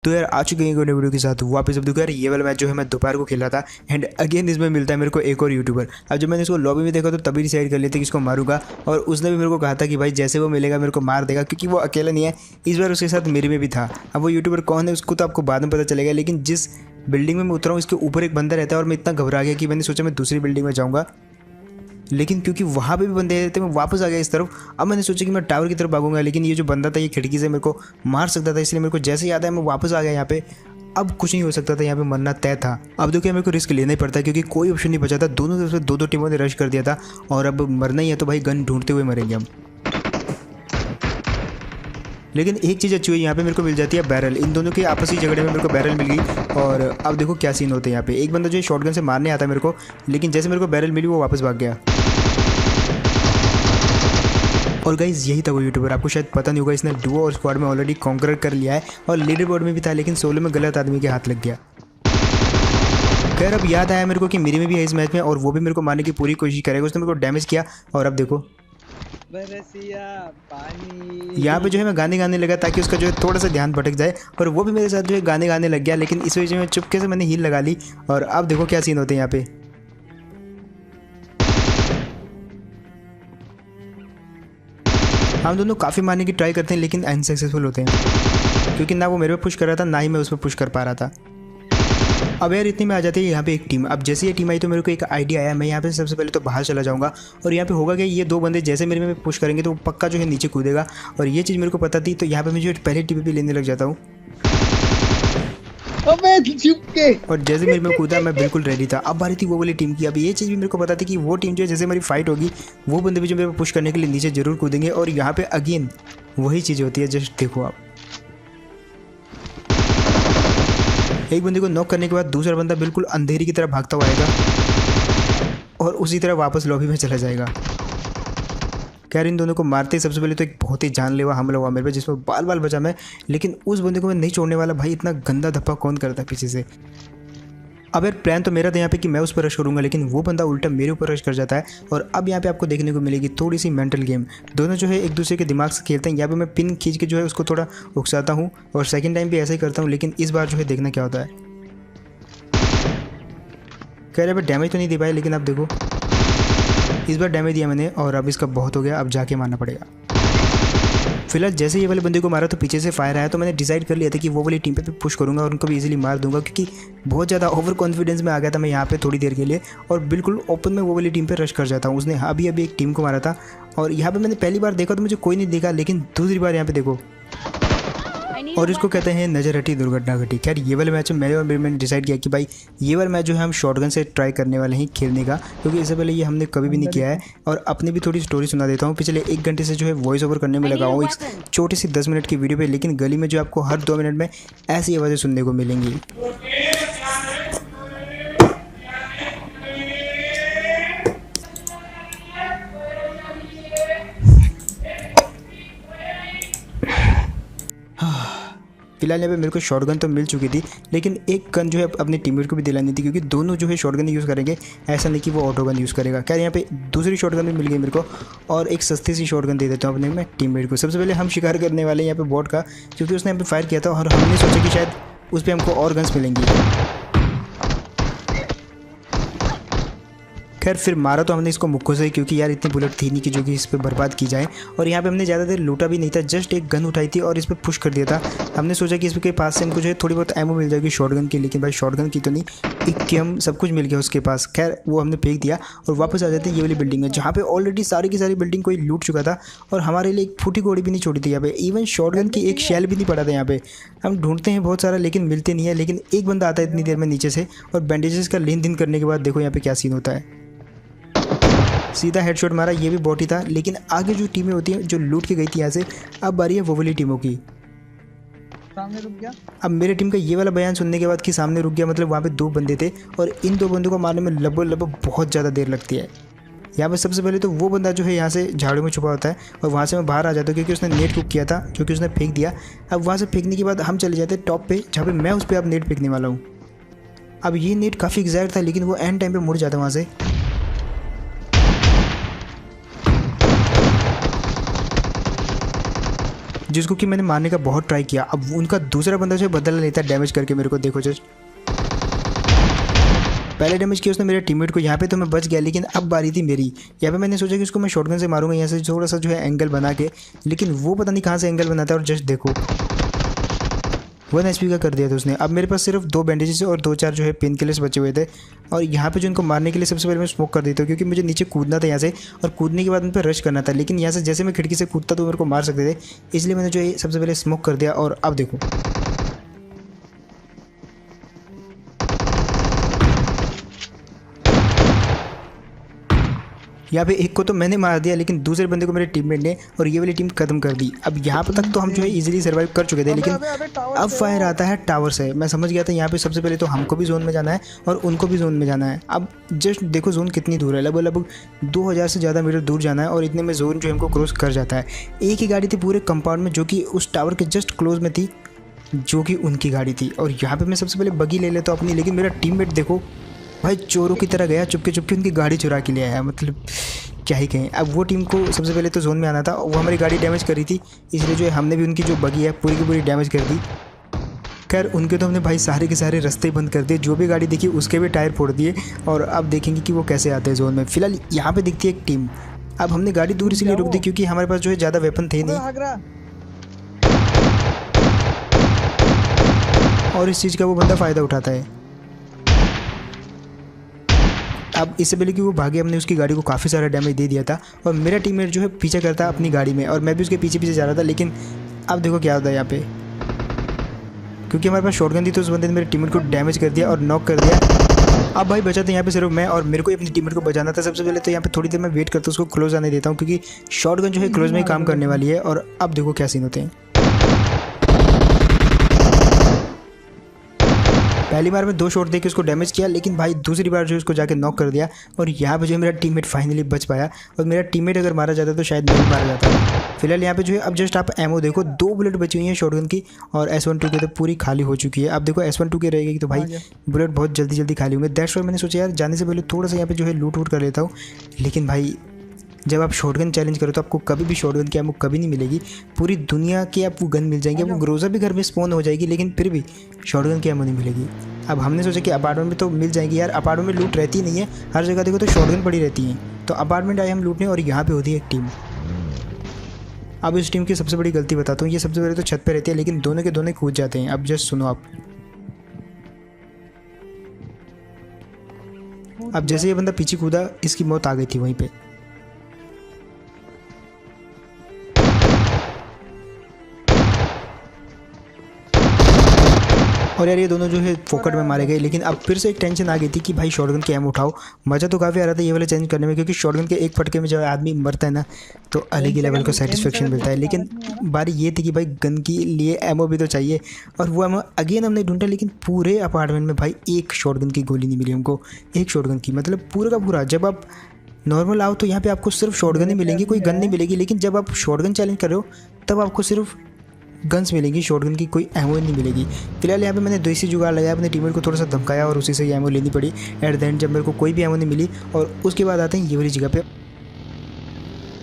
तो यार आ चुके हैं एक और नई वीडियो के साथ वापस। अब देखो यार ये वाला मैच जो है मैं दोपहर को खेला था एंड अगेन इसमें मिलता है मेरे को एक और यूट्यूबर। अब जब मैंने इसको लॉबी में देखा तो तभी डिसाइड कर लिया था कि इसको मारूंगा, और उसने भी मेरे को कहा था कि भाई जैसे वो मिलेगा मेरे को मार देगा, क्योंकि वो अकेला नहीं है, इस बार उसके साथ मेरे में भी था। अब वो यूट्यूबर कौन है उसको तो आपको बाद में पता चलेगा, लेकिन जिस बिल्डिंग में मैं उतरा हूँ इसके ऊपर एक बंदा रहता है और मैं इतना घबरा गया कि मैंने सोचा मैं दूसरी बिल्डिंग में जाऊँगा, लेकिन क्योंकि वहाँ पे भी बंदे रहते मैं वापस आ गया इस तरफ। अब मैंने सोचा कि मैं टावर की तरफ भागूंगा, लेकिन ये जो बंदा था ये खिड़की से मेरे को मार सकता था, इसलिए मेरे को जैसे याद है मैं वापस आ गया यहाँ पे। अब कुछ नहीं हो सकता था, यहाँ पे मरना तय था। अब देखिए मेरे को रिस्क लेना ही पड़ता है क्योंकि कोई ऑप्शन नहीं बचा था, दोनों तरफ से दो टीमों ने रश कर दिया था और अब मरना ही है तो भाई गन ढूंढते हुए मरेंगे हम। लेकिन एक चीज़ अच्छी हुई, यहाँ पे मेरे को मिल जाती है बैरल। इन दोनों के आपसी झगड़े में मेरे को बैरल मिल गई और अब देखो क्या सीन होते हैं यहाँ पे। एक बंदा जो शॉटगन से मारने आता है मेरे को, लेकिन जैसे मेरे को बैरल मिली वो वापस भाग गया। और गाइज यही था वो यूट्यूबर, आपको शायद पता नहीं होगा, इसने डुओ और स्क्वाड में ऑलरेडी कॉन्कर कर लिया है और लीडर बोर्ड में भी था, लेकिन सोलो में गलत आदमी के हाथ लग गया। खैर अब याद आया मेरे को कि मेरी में भी है इस मैच में और वो भी मेरे को मारने की पूरी कोशिश करेगा। उसने मेरे को डैमेज किया और अब देखो पानी यहाँ पे जो है मैं गाने गाने लगा ताकि उसका जो है थोड़ा सा ध्यान भटक जाए, और वो भी मेरे साथ जो है गाने गाने लग गया, लेकिन इस वजह में चुपके से मैंने हील लगा ली। और अब देखो क्या सीन होते हैं यहाँ पे। हम दोनों काफ़ी मारने की ट्राई करते हैं लेकिन अनसक्सेसफुल होते हैं, क्योंकि ना वो मेरे पे पुश कर रहा था ना ही मैं उस पर पुश कर पा रहा था। अब यार इतने में आ जाती है यहाँ पे एक टीम। अब जैसे ये टीम आई तो मेरे को एक आइडिया आया, मैं यहाँ पे सबसे पहले तो बाहर चला जाऊँगा और यहाँ पे होगा कि ये दो बंदे जैसे मेरे में पुश करेंगे तो वो पक्का जो है नीचे कूदेगा, और ये चीज़ मेरे को पता थी, तो यहाँ पे मैं जो पहले टीपीपी लेने लग जाता हूँ। और जैसे मेरे में कूदा मैं बिल्कुल रेडी था। अब बारी थी वो वाली टीम की। अब ये चीज़ भी मेरे को पता थी कि वो टीम जो है जैसे मेरी फाइट होगी वो बंदे भी जो मेरे को पुश करने के लिए नीचे जरूर कूदेंगे, और यहाँ पे अगेन वही चीज़ होती है। जस्ट देखो आप, एक बंदे को नॉक करने के बाद दूसरा बंदा बिल्कुल अंधेरी की तरह भागता हुआ आएगा और उसी तरह वापस लॉबी में चला जाएगा। खैर इन दोनों को मारते ही सबसे पहले तो एक बहुत ही जानलेवा हमला हुआ मेरे पे, जिसमें बाल बाल बचा मैं, लेकिन उस बंदे को मैं नहीं छोड़ने वाला। भाई इतना गंदा धप्पा कौन करता है पीछे से। अब यार प्लान तो मेरा था यहाँ पे कि मैं उस पर रश करूंगा, लेकिन वो बंदा उल्टा मेरे ऊपर रश कर जाता है। और अब यहाँ पे आपको देखने को मिलेगी थोड़ी सी मेंटल गेम। दोनों जो है एक दूसरे के दिमाग से खेलते हैं। यहाँ पे मैं पिन खींच के जो है उसको थोड़ा उकसाता हूँ और सेकंड टाइम भी ऐसा ही करता हूँ, लेकिन इस बार जो है देखना क्या होता है। कह रहे डैमेज तो नहीं दे पाए, लेकिन अब देखो इस बार डैमेज दिया मैंने और अब इसका बहुत हो गया, अब जाके मारना पड़ेगा। फिलहाल जैसे ये वाले बंदे को मारा तो पीछे से फायर आया, तो मैंने डिसाइड कर लिया था कि वो वाली टीम पे पुश करूंगा और उनको भी इजीली मार दूंगा, क्योंकि बहुत ज़्यादा ओवर कॉन्फिडेंस में आ गया था मैं यहाँ पे थोड़ी देर के लिए, और बिल्कुल ओपन में वो वाली टीम पे रश कर जाता हूँ। उसने अभी एक टीम को मारा था और यहाँ पे मैंने पहली बार देखा तो मुझे कोई नहीं देखा, लेकिन दूसरी बार यहाँ पे देखो, और इसको कहते हैं नज़र हटी दुर्घटना घटी। खैर ये वाले मैच में मैंने डिसाइड किया कि भाई ये वाला मैच जो है हम शॉटगन से ट्राई करने वाले हैं खेलने का, क्योंकि इससे पहले ये हमने कभी भी नहीं किया है। और अपनी भी थोड़ी स्टोरी सुना देता हूँ। पिछले 1 घंटे से जो है वॉइस ओवर करने में लगा हूँ एक छोटी सी 10 मिनट की वीडियो पे, लेकिन गली में जो आपको हर 2 मिनट में ऐसी आवाज़ें सुनने को मिलेंगी। फिलहाल यहाँ पे मेरे को शॉटगन तो मिल चुकी थी, लेकिन एक गन जो है अपने टीममेट को भी दिलानी थी, क्योंकि दोनों जो है शॉटगन यूज़ करेंगे, ऐसा नहीं कि वो ऑटो गन यूज़ करेगा। क्या यहाँ पे दूसरी शॉटगन भी मिल गई मेरे को, और एक सस्ती सी शॉटगन दे देता हूँ अपने मैं टीममेट को। सबसे पहले हम शिकार करने वाले हैं यहाँ पे बॉट का, क्योंकि उसने यहाँ पे फायर किया था और हमने सोचा कि शायद उस पर हमको और गन्स मिलेंगी। खैर फिर मारा तो हमने इसको मुक्कों से, क्योंकि यार इतनी बुलेट थी नहीं कि जो कि इस पर बर्बाद की जाए, और यहाँ पे हमने ज़्यादा देर लूटा भी नहीं था, जस्ट एक गन उठाई थी और इस पर पुश कर दिया था। हमने सोचा कि इसके पास से हमको जो है थोड़ी बहुत एमो मिल जाएगी शॉटगन की, लेकिन भाई शॉटगन की तो नहीं, AKM सब कुछ मिल गया उसके पास। खैर वो हमने फेंक दिया और वापस आ जाते हैं ये वाली बिल्डिंग में, जहाँ पे ऑलरेडी सारी की सारी बिल्डिंग कोई लूट चुका था और हमारे लिए एक फूटी गोली भी नहीं छोड़ी थी यहाँ पे, इवन शॉटगन की एक शेल भी नहीं पड़ा था यहाँ पे। हम ढूंढते हैं बहुत सारा लेकिन मिलते नहीं है, लेकिन एक बंदा आता है इतनी देर में नीचे से, और बैंडेजेस का लेन देन करने के बाद देखो यहाँ पे क्या सीन होता है। सीधा हेडशॉट मारा, ये भी बॉट ही था, लेकिन आगे जो टीमें होती हैं जो लूट के गई थी यहाँ से, अब बारी है वो वाली टीमों की। सामने रुक गया। अब मेरे टीम का ये वाला बयान सुनने के बाद कि सामने रुक गया, मतलब वहाँ पे 2 बंदे थे और इन 2 बंदों को मारने में लगभग बहुत ज़्यादा देर लगती है। यहाँ पे सबसे पहले तो वो बंदा जो है यहाँ से झाड़ू में छुपा होता है और वहाँ से मैं बाहर आ जाता हूँ, क्योंकि उसने नेट कुक किया था जो कि उसने फेंक दिया। अब वहाँ से फेंकने के बाद हम चले जाते हैं टॉप पे, जहाँ पे मैं उस पर अब नेट फेंकने वाला हूँ। अब ये नेट काफ़ी एग्जैक्ट था, लेकिन वो एंड टाइम पर मुड़ जाता है वहाँ से। जिसको कि मैंने मारने का बहुत ट्राई किया। अब उनका दूसरा बंदा जो है बदला लेता है डैमेज करके मेरे को। देखो जस्ट पहले डैमेज किया उसने मेरे टीममेट को, यहाँ पे तो मैं बच गया, लेकिन अब बारी थी मेरी। यहाँ पे मैंने सोचा कि उसको मैं शॉटगन से मारूंगा यहाँ से थोड़ा सा जो है एंगल बना के, लेकिन वो पता नहीं कहाँ से एंगल बनाता है। और जस्ट देखो 1 HP का कर दिया था उसने। अब मेरे पास सिर्फ 2 बैंडेजेस और 2-4 जो है पेन किलर्स बचे हुए थे। और यहाँ पे जो इनको मारने के लिए सबसे पहले मैं स्मोक कर देता हूँ, क्योंकि मुझे नीचे कूदना था यहाँ से, और कूदने के बाद उन पर रश करना था। लेकिन यहाँ से जैसे मैं खिड़की से कूदता तो मेरे को मार सकते थे, इसलिए मैंने जो है सबसे पहले स्मोक कर दिया। और अब देखो यहाँ पे एक को तो मैंने मार दिया, लेकिन दूसरे बंदे को मेरे टीममेट ने, और ये वाली टीम खत्म कर दी। अब यहाँ पर तक तो हम जो है इजीली सर्वाइव कर चुके थे, लेकिन अब फायर आता है टावर से। मैं समझ गया था यहाँ पे सबसे पहले तो हमको भी जोन में जाना है और उनको भी जोन में जाना है। अब जस्ट देखो जोन कितनी दूर है, लगभग 2000 से ज़्यादा मीटर दूर जाना है, और इतने में जोन जो हमको क्रॉस कर जाता है। एक ही गाड़ी थी पूरे कंपाउंड में जो कि उस टावर के जस्ट क्लोज में थी, जो कि उनकी गाड़ी थी। और यहाँ पे मैं सबसे पहले बगी ले लेता हूँ अपनी, लेकिन मेरा टीममेट देखो भाई चोरों की तरह गया, चुपके चुपके उनकी गाड़ी चुरा के ले आया। मतलब क्या ही कहें। अब वो टीम को सबसे पहले तो जोन में आना था, वो हमारी गाड़ी डैमेज करी थी, इसलिए जो है हमने भी उनकी जो बगी है पूरी की पूरी डैमेज कर दी। खैर उनके तो हमने भाई सारे के सारे रास्ते बंद कर दिए, जो भी गाड़ी देखी उसके भी टायर फोड़ दिए। और अब देखेंगे कि वो कैसे आते हैं जोन में। फिलहाल यहाँ पे दिखती है एक टीम। अब हमने गाड़ी दूर इसलिए रुक दी क्योंकि हमारे पास जो है ज़्यादा वेपन थे नहीं, और इस चीज़ का वो बंदा फ़ायदा उठाता है। अब इससे पहले कि वो भागे, हमने उसकी गाड़ी को काफ़ी सारा डैमेज दे दिया था, और मेरा टीममेट जो है पीछे करता है अपनी गाड़ी में, और मैं भी उसके पीछे पीछे जा रहा था। लेकिन अब देखो क्या होता है यहाँ पे, क्योंकि हमारे पास शॉटगन थी तो उस बंदे ने मेरे टीममेट को डैमेज कर दिया और नॉक कर दिया। अब भाई बचा था यहाँ पे सिर्फ मैं, और मेरे को अपनी टीममेट को बचाना था। सबसे पहले तो यहाँ पे थोड़ी देर मैं वेट करता हूँ, उसको क्लोज आने देता हूँ, क्योंकि शॉटगन जो है क्लोज में ही काम करने वाली है। और अब देखो क्या सीन होते हैं। पहली बार में 2 शॉट देके उसको डैमेज किया, लेकिन भाई दूसरी बार जो उसको जाके नॉक कर दिया, और यहाँ पे जो है मेरा टीममेट फाइनली बच पाया। और मेरा टीममेट अगर मारा जाता तो शायद नहीं मारा जाता। फिलहाल यहाँ पे जो है अब जस्ट आप एमओ देखो, 2 बुलेट बची हुई हैं शॉटगन की, और S12 की तो पूरी खाली हो चुकी है। अब देखो S12 की रहेगी तो भाई बुलेट बहुत जल्दी जल्दी खाली होंगे। दैट्स व्हाई मैंने सोचा यार जाने से पहले थोड़ा सा यहाँ पे जो है लूट वूट कर लेता हूँ। लेकिन भाई जब आप शॉटगन चैलेंज करो तो आपको कभी भी शॉटगन की एमो कभी नहीं मिलेगी। पूरी दुनिया की आपको गन मिल जाएंगे, आपको ग्रोजा भी घर में स्पॉन हो जाएगी, लेकिन फिर भी शॉटगन की एमो नहीं मिलेगी। अब हमने सोचा कि अपार्टमेंट में तो मिल जाएगी यार, अपार्टमेंट में लूट रहती नहीं है, हर जगह देखो तो शॉटगन पड़ी रहती है। तो अपार्टमेंट आए हम लूटने, और यहाँ पे होती है एक टीम। अब इस टीम की सबसे बड़ी गलती बताता हूँ। ये सबसे पहले तो छत पे रहती है, लेकिन दोनों के दोनों कूद जाते हैं। अब जस्ट सुनो आप, अब जैसे ये बंदा पीछे कूदा, इसकी मौत आ गई थी वहीं पे। और यार ये दोनों जो है फोकट में मारे गए। लेकिन अब फिर से एक टेंशन आ गई थी कि भाई शॉटगन के एम उठाओ। मज़ा तो काफ़ी आ रहा था ये वाला चेंज करने में, क्योंकि शॉटगन के एक फटके में जब आदमी मरता है ना तो अलग ही लेवल का सेटिस्फेक्शन मिलता है। लेकिन बारी ये थी कि भाई गन के लिए एमओ भी तो चाहिए, और वो एमओ अगेन हमने ढूंढा, लेकिन पूरे अपार्टमेंट में भाई एक शॉटगन की गोली नहीं मिली हमको। एक शॉटगन की मतलब पूरा का पूरा। जब आप नॉर्मल आओ तो यहाँ पे आपको सिर्फ शॉटगन ही मिलेंगी, कोई गन नहीं मिलेगी। लेकिन जब आप शॉटगन चैलेंज कर रहे हो तब आपको सिर्फ गन्स मिलेंगी, शॉटगन की कोई एमओ नहीं मिलेगी। फिलहाल यहाँ पे मैंने देसी जुगाड़ लगाया, अपने टीममेट को थोड़ा सा धमकाया, और उसी से ये एमओ लेनी पड़ी। एट द एंड जब मेरे को कोई भी एमओ नहीं मिली, और उसके बाद आते हैं ये वाली जगह पे।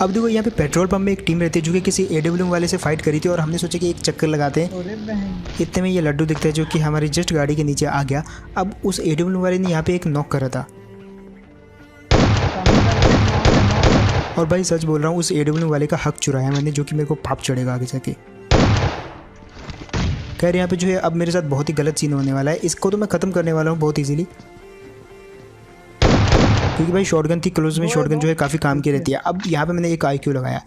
अब देखो यहाँ पे पेट्रोल पंप में एक टीम रहती है जो कि किसी AWM वाले से फाइट करी थी, और हमने सोचा कि एक चक्कर लगाते हैं। इतने में ये लड्डू दिखता है जो कि हमारी जस्ट गाड़ी के नीचे आ गया। अब उस AWM वाले ने यहाँ पे एक नॉक करा था, और भाई सच बोल रहा हूँ उस AWM वाले का हक चुराया मैंने, जो कि मेरे को पाप चढ़ेगा आगे जाके। खैर यहाँ पे जो है अब मेरे साथ बहुत ही गलत सीन होने वाला है। इसको तो मैं ख़त्म करने वाला हूँ बहुत इजीली, क्योंकि भाई शॉटगन थी क्लोज में, शॉटगन जो है काफ़ी काम की रहती है। अब यहाँ पे मैंने एक IQ लगाया।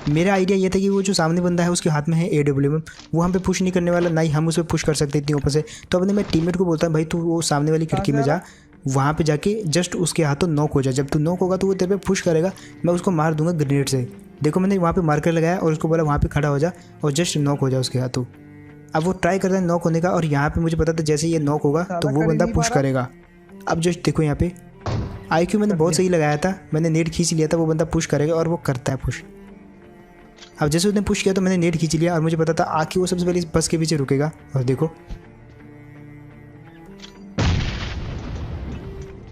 मेरा आइडिया ये था कि वो जो सामने बंदा है उसके हाथ में है AWM, वो हम पे पुश नहीं करने वाला, ना ही हम उसे पुश कर सकते इतनी ऊपर से। तो अपने मैं टीममेट को बोलता हूँ भाई तू वो सामने वाली खिड़की में जा, वहाँ पे जाके जस्ट उसके हाथों नॉक हो जाए। जब तू नॉक होगा तो वो तेरे पे पुश करेगा, मैं उसको मार दूंगा ग्रेनेड से। देखो मैंने वहाँ पे मार्कर लगाया और उसको बोला वहाँ पे खड़ा हो जा और जस्ट नॉक हो जाए उसके हाथों। अब वो ट्राई करता है नॉक होने का, और यहाँ पे मुझे पता था जैसे ये नॉक होगा तो वो बंदा पुश करेगा। अब जस्ट देखो यहाँ पे IQ मैंने बहुत सही लगाया था, मैंने नेट खींच लिया था, वो बंदा पुश करेगा और वो करता है पुश। अब जैसे उसने पुश किया तो मैंने नेट खींच लिया, और मुझे पता था आके वो सबसे पहले इस बस के पीछे रुकेगा। और देखो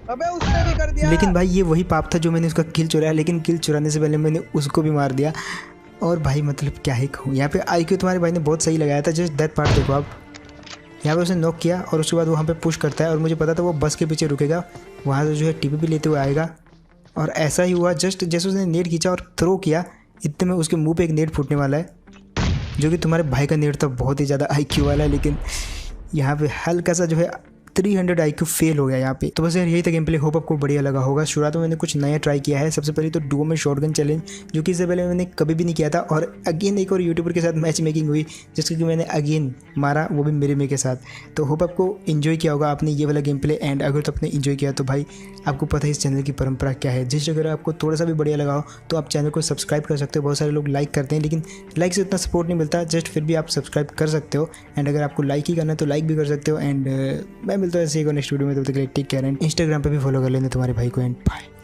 अबे उसने भी कर दिया। लेकिन भाई ये वही पाप था जो मैंने उसका किल चुराया, लेकिन किल चुराने से पहले मैंने उसको भी मार दिया। और भाई मतलब क्या ही कहूँ, यहाँ पे IQ तुम्हारे भाई ने बहुत सही लगाया था। जस्ट दैट पार्ट देखो आप, यहाँ पे उसने नॉक किया और उसके बाद वहाँ पे पुश करता है और मुझे पता था वो बस के पीछे रुकेगा, वहाँ से जो है TP भी लेते हुए आएगा। और ऐसा ही हुआ, जस्ट जैसे उसने नेट खींचा और थ्रो किया, इतने में उसके मुंह पे एक नेट फूटने वाला है, जो कि तुम्हारे भाई का नेट तो बहुत ही ज़्यादा IQ वाला है, लेकिन यहाँ पे हल्का सा जो है 300 IQ फेल हो गया यहाँ पे। तो बस यार यही था गेम प्ले, होप आपको बढ़िया लगा होगा। शुरुआत में मैंने कुछ नया ट्राई किया है। सबसे पहले तो डुओ में शॉटगन चैलेंज, जो कि इससे पहले मैंने कभी भी नहीं किया था। और अगेन एक और यूट्यूबर के साथ मैच मेकिंग हुई, जिसको कि मैंने अगेन मारा, वो भी मेरे में के साथ। तो होप आपको इन्जॉय किया होगा आपने ये वाला गेम प्ले। एंड अगर तो आपने इन्जॉय किया तो भाई आपको पता है इस चैनल की परंपरा क्या है। जिस अगर आपको थोड़ा सा भी बढ़िया लगा हो तो आप चैनल को सब्सक्राइब कर सकते हो। बहुत सारे लोग लाइक करते हैं, लेकिन लाइक से उतना सपोर्ट नहीं मिलता, जस्ट फिर भी आप सब्सक्राइब कर सकते हो। एंड अगर आपको लाइक ही करना है तो लाइक भी कर सकते हो। एंड मैं मिलता हूँ ऐसे एक नेक्स्ट वीडियो में, तब तक के लिए टेक केयर। एंड इंस्टाग्राम पे भी फॉलो कर लेना तुम्हारे भाई को। And bye.